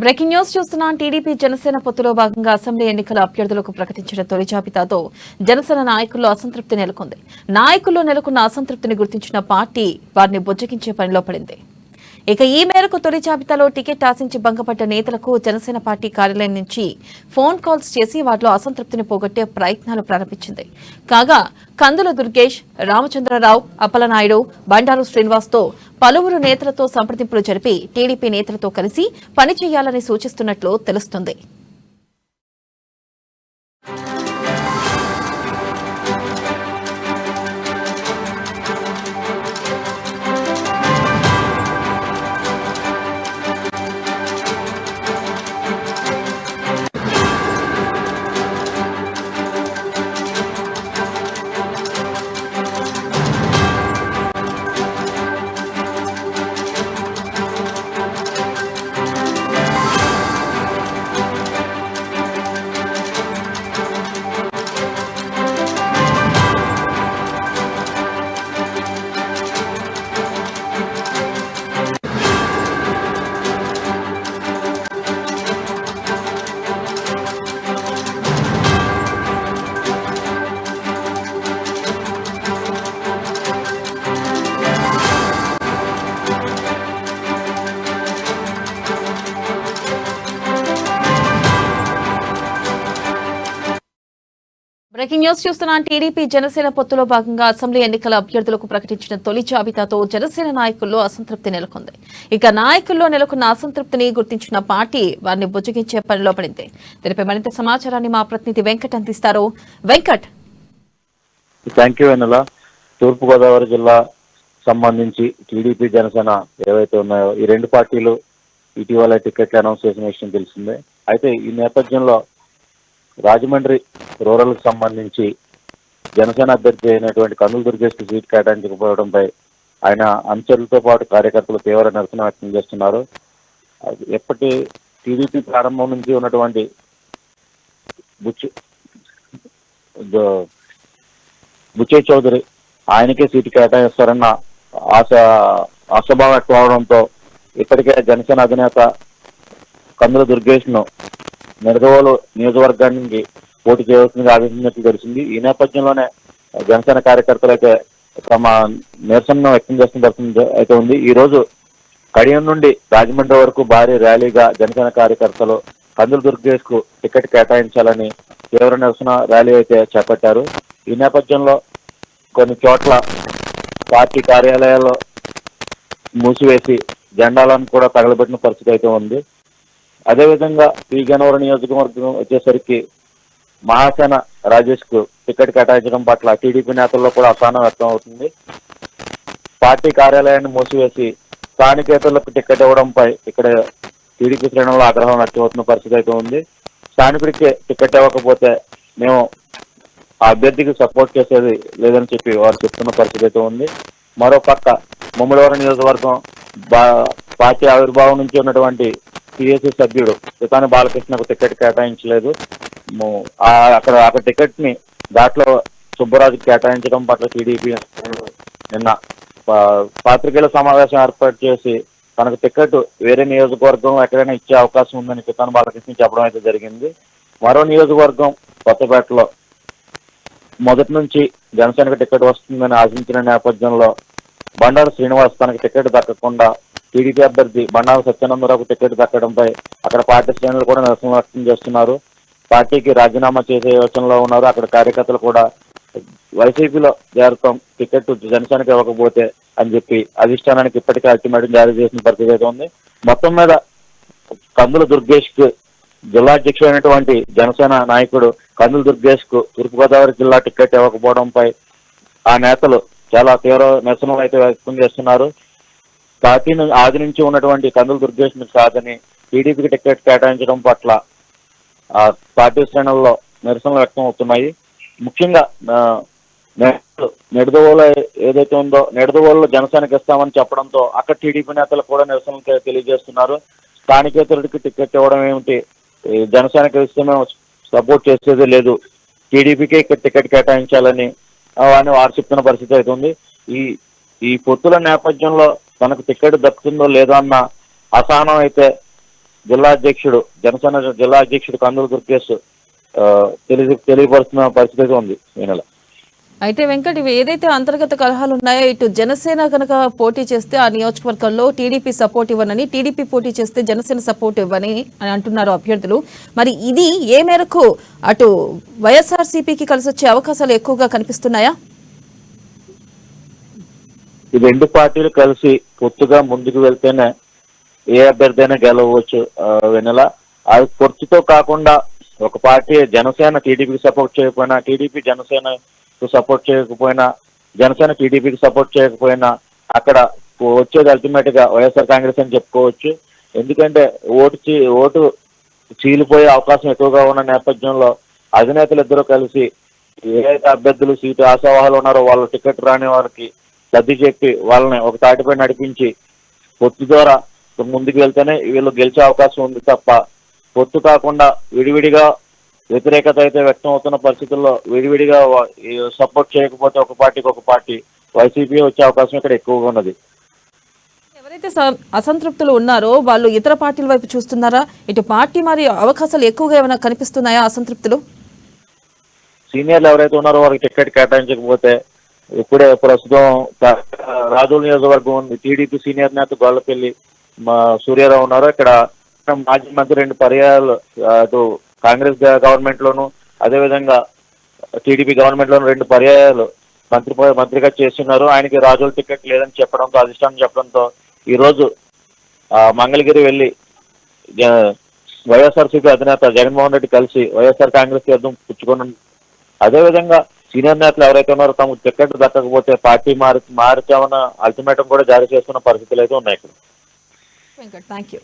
Breaking news చూస్తున్నాం. TDP Janasena పొత్తులో భాగంగా అసెంబ్లీ ఎన్నికల అభ్యర్థులకు ప్రకటించిన తొలి జాబితాతో జనసేన నాయకుల్లో అసంతృప్తి నెలకొంది. నాయకుల్లో నెలకొన్న అసంతృప్తిని గుర్తించిన పార్టీ వారిని బుజ్జగించే పనిలో పడింది. ఇక ఈ మేరకు తొలి జాబితాలో టికెట్ ఆశించి భంగపడ్డ నేతలకు జనసేన పార్టీ కార్యాలయం నుంచి ఫోన్ కాల్స్ చేసి వారిలో అసంతృప్తిని పోగొట్టే ప్రయత్నాలు ప్రారంభించింది. కాగా కందుల దుర్గేష్, రామచంద్రరావు, అప్పలనాయుడు, బండారు శ్రీనివాస్తో పలువురు నేతలతో సంప్రదింపులు జరిపి టీడీపీ నేతలతో కలిసి పనిచేయాలని సూచిస్తున్నట్లు తెలుస్తుంది. బ్రేకింగ్ న్యూస్ చూస్తున్నాం. టీడీపీ జనసేన పొత్తులో భాగంగా అసెంబ్లీ ఎన్నికల అభ్యర్థులకు ప్రకటించిన తొలి జాబితాతో జనసేన నాయకుల్లో అసంతృప్తి నెలకొంది. ఇక నాయకుల్లో నెలకొన్న అసంతృప్తిని గుర్తించిన పార్టీ వారిని బుజ్జగించే పనిలో పడింది. దీనిపై మరింత సమాచారాన్ని మా ప్రతినిధి వెంకట్ అందిస్తారు. వెంకట్. థ్యాంక్ యూ వెన్నెల. తూర్పుగోదావరి జిల్లా సంబంధించి టీడీపీ జనసేన ఏవైతే ఉన్నాయో ఈ రెండు పార్టీలు ఇటీవల టికెట్లు అనౌన్స్ చేసిన విషయం తెలిసిందే. అయితే ఈ నేపథ్యంలో రాజమండ్రి రూరల్ కు సంబంధించి జనసేన అభ్యర్థి అయినటువంటి కందుల దుర్గేష్కి సీట్ కేటాయించకపోవడంపై ఆయన అనుచరులతో పాటు కార్యకర్తలు తీవ్ర నిరసన వ్యక్తం చేస్తున్నారు. ఎప్పటి టీడీపీ ప్రారంభం నుంచి ఉన్నటువంటి బుచ్చయ్య చౌదరి ఆయనకే సీటు కేటాయిస్తారన్న ఆశాభావం వ్యక్తం అవడంతో ఇప్పటికే జనసేన అధినేత కందుల దుర్గేష్ ను నిడదవోలు నియోజకవర్గానికి పోటీ చేయవలసిందిగా ఆదేశించినట్లు తెలిసింది. ఈ నేపథ్యంలోనే జనసేన కార్యకర్తలు అయితే తమ నిరసనను వ్యక్తం చేస్తున్న పరిస్థితి అయితే ఉంది. ఈ రోజు కడియం నుండి రాజమండ్రి వరకు భారీ ర్యాలీగా జనసేన కార్యకర్తలు కందుల దుర్గేష్ కు టికెట్ కేటాయించాలని తీవ్ర నిరసన ర్యాలీ అయితే చేపట్టారు. ఈ నేపథ్యంలో కొన్ని చోట్ల పార్టీ కార్యాలయాల్లో మూసివేసి జెండాలను కూడా తగలబెట్టిన పరిస్థితి అయితే ఉంది. అదేవిధంగా ఈ గన్నవరం నియోజకవర్గం వచ్చేసరికి మహాసేన రాజేష్ కు టికెట్ కేటాయించడం పట్ల టీడీపీ నేతల్లో కూడా అసహనం వ్యక్తం అవుతుంది. పార్టీ కార్యాలయాన్ని మూసివేసి స్థానికేతరులకు టికెట్ ఇవ్వడంపై ఇక్కడ టీడీపీ శ్రేణుల్లో ఆగ్రహం వ్యక్తం అవుతున్న పరిస్థితి అయితే ఉంది. స్థానికుడికి టికెట్ ఇవ్వకపోతే మేము ఆ అభ్యర్థికి సపోర్ట్ చేసేది లేదని చెప్పి వారు చెప్తున్న పరిస్థితి అయితే ఉంది. మరోపక్క ముమ్మడివరం నియోజకవర్గం పార్టీ ఆవిర్భావం నుంచి ఉన్నటువంటి టీఏసీ సభ్యుడు సుతాని బాలకృష్ణకు టికెట్ కేటాయించలేదు. అక్కడ టికెట్ ని దాంట్లో సుబ్బరాజుకి కేటాయించడం పట్ల టీడీపీ నిన్న పాత్రికేయుల సమావేశం ఏర్పాటు చేసి తనకు టికెట్ వేరే నియోజకవర్గంలో ఎక్కడైనా ఇచ్చే అవకాశం ఉందని సుతాని బాలకృష్ణ చెప్పడం అయితే జరిగింది. మరో నియోజకవర్గం కొత్తపేటలో మొదటి నుంచి జనసేనకు టికెట్ వస్తుందని ఆశించిన నేపథ్యంలో బండారు శ్రీనివాస్ తనకు టికెట్ దక్కకుండా టీడీపీ అభ్యర్థి బండారు సత్యానందరావుకు టికెట్ దక్కడంపై అక్కడ పార్టీ శ్రేణులు కూడా నిరసన వ్యక్తం చేస్తున్నారు. పార్టీకి రాజీనామా చేసే యోచనలో ఉన్నారు. అక్కడ కార్యకర్తలు కూడా వైసీపీలో చేరతాం, టికెట్ జనసేనకి ఇవ్వకపోతే అని చెప్పి అధిష్టానానికి ఇప్పటికే అల్టిమేటం జారీ చేసిన పరిస్థితి అయితే ఉంది. మొత్తం మీద కందుల దుర్గేష్ కు జిల్లా అధ్యక్షుడైనటువంటి జనసేన నాయకుడు కందుల దుర్గేష్ కు తూర్పుగోదావరి జిల్లా టికెట్ ఇవ్వకపోవడంపై ఆ నేతలు చాలా తీవ్ర నిరసనలు అయితే వ్యక్తం చేస్తున్నారు. పార్టీ ఆది నుంచి ఉన్నటువంటి కందుల దుర్గేష్ ని కాదని టీడీపీకి టికెట్ కేటాయించడం పట్ల ఆ పార్టీ శ్రేణుల్లో నిరసనలు వ్యక్తం అవుతున్నాయి. ముఖ్యంగా నిడదవోలు ఏదైతే ఉందో నిడదవోలులో జనసేనకి ఇస్తామని చెప్పడంతో అక్కడ టీడీపీ నేతలు కూడా నిరసనలు తెలియజేస్తున్నారు. స్థానికేతరుడికి టికెట్ ఇవ్వడం ఏమిటి, జనసేనకి ఇస్తే మేము సపోర్ట్ చేసేది లేదు, టీడీపీకి టికెట్ కేటాయించాలని వారు చెప్తున్న పరిస్థితి అయితే ఉంది. ఈ పొత్తుల నేపథ్యంలో తనకు టికెట్ దక్కుతుందో లేదో అన్న అసహనం అయితే జిల్లా అధ్యక్షుడు జనసేన జిల్లా అధ్యక్షుడు కందుల దుర్గేష్ తెలియపరుస్తున్న పరిస్థితి అయితే ఉంది ఈ నెల. అయితే వెంకట్, ఇవి ఏదైతే అంతర్గత కలహాలు ఉన్నాయో, ఇటు జనసేన కనుక పోటీ చేస్తే ఆ నియోజకవర్గంలో టీడీపీ సపోర్ట్ ఇవ్వనని, టీడీపీ పోటీ చేస్తే జనసేన సపోర్ట్ ఇవ్వని అని అంటున్నారు అభ్యర్థులు. మరి ఇది ఏ మేరకు అటు వైఎస్ఆర్సీపీకి కలిసి వచ్చే అవకాశాలు ఎక్కువగా కనిపిస్తున్నాయా? ఈ రెండు పార్టీలు కలిసి పొత్తుగా ముందుకు వెళ్తేనే ఏ అభ్యర్థి అయినా గెలవచ్చు వెన్నెల. అది పొత్తుతో కాకుండా ఒక పార్టీ జనసేన టీడీపీకి సపోర్ట్ చేయకపోయినా, టీడీపీ జనసేన సపోర్ట్ చేయకపోయినా, జనసేన టీడీపీకి సపోర్ట్ చేయకపోయినా అక్కడ వచ్చేది అల్టిమేట్ గా వైఎస్ఆర్ కాంగ్రెస్ అని చెప్పుకోవచ్చు. ఎందుకంటే ఓటు చీలిపోయే అవకాశం ఎక్కువగా ఉన్న నేపథ్యంలో అధినేతలు ఇద్దరు కలిసి ఏదైతే అభ్యర్థులు సీటు ఆశావాహాలు ఉన్నారో వాళ్ళు టికెట్ రాని వారికి సర్ది చెప్పి వాళ్ళని ఒక తాటిపై నడిపించి పొత్తు ద్వారా ముందుకు వెళ్తేనే వీళ్ళు గెలిచే అవకాశం ఉంది తప్ప పొత్తు కాకుండా విడివిడిగా వ్యతిరేకత అయితే వ్యక్తం అవుతున్న పరిస్థితుల్లో విడివిడిగా సపోర్ట్ చేయకపోతే ఒక పార్టీ వైసీపీ వచ్చే అవకాశం ఇక్కడ ఎక్కువగా ఉన్నది. ఎవరైతే అసంతృప్తులు ఉన్నారో వాళ్ళు ఇతర పార్టీల వైపు చూస్తున్నారా? ఇటు పార్టీ మరి అవకాశాలు ఎక్కువగా ఏమైనా కనిపిస్తున్నాయా అసంతృప్తులు? సీనియర్లు ఎవరైతే ఉన్నారో వారికి టికెట్ కేటాయించకపోతే ఇప్పుడే ప్రస్తుతం రాజోల్ నియోజకవర్గం ఉంది. టీడీపీ సీనియర్ నేత గొల్లపల్లి సూర్యారావు ఉన్నారు. ఇక్కడ మాజీ మంత్రి 2 పర్యాయాలు అటు కాంగ్రెస్ గవర్నమెంట్ లోను అదేవిధంగా టీడీపీ గవర్నమెంట్ లోను 2 పర్యాయాలు మంత్రిగా చేస్తున్నారు. ఆయనకి రాజోల్ టికెట్ లేదని చెప్పడంతో, అధిష్టానం చెప్పడంతో ఈ రోజు మంగళగిరి వెళ్లి వైఎస్ఆర్సీపీ అధినేత జగన్మోహన్ రెడ్డి కలిసి వైఎస్ఆర్ కాంగ్రెస్ యుద్ధం పుచ్చుకున్నారు. అదేవిధంగా సీనియర్ నేతలు ఎవరైతే ఉన్నారో తమకు టికెట్ దక్కకపోతే పార్టీ మారుతామన్న అల్టిమేటం కూడా జారీ చేస్తున్న పరిస్థితులు అయితే ఉన్నాయి ఇక్కడ. Venkat, thank you.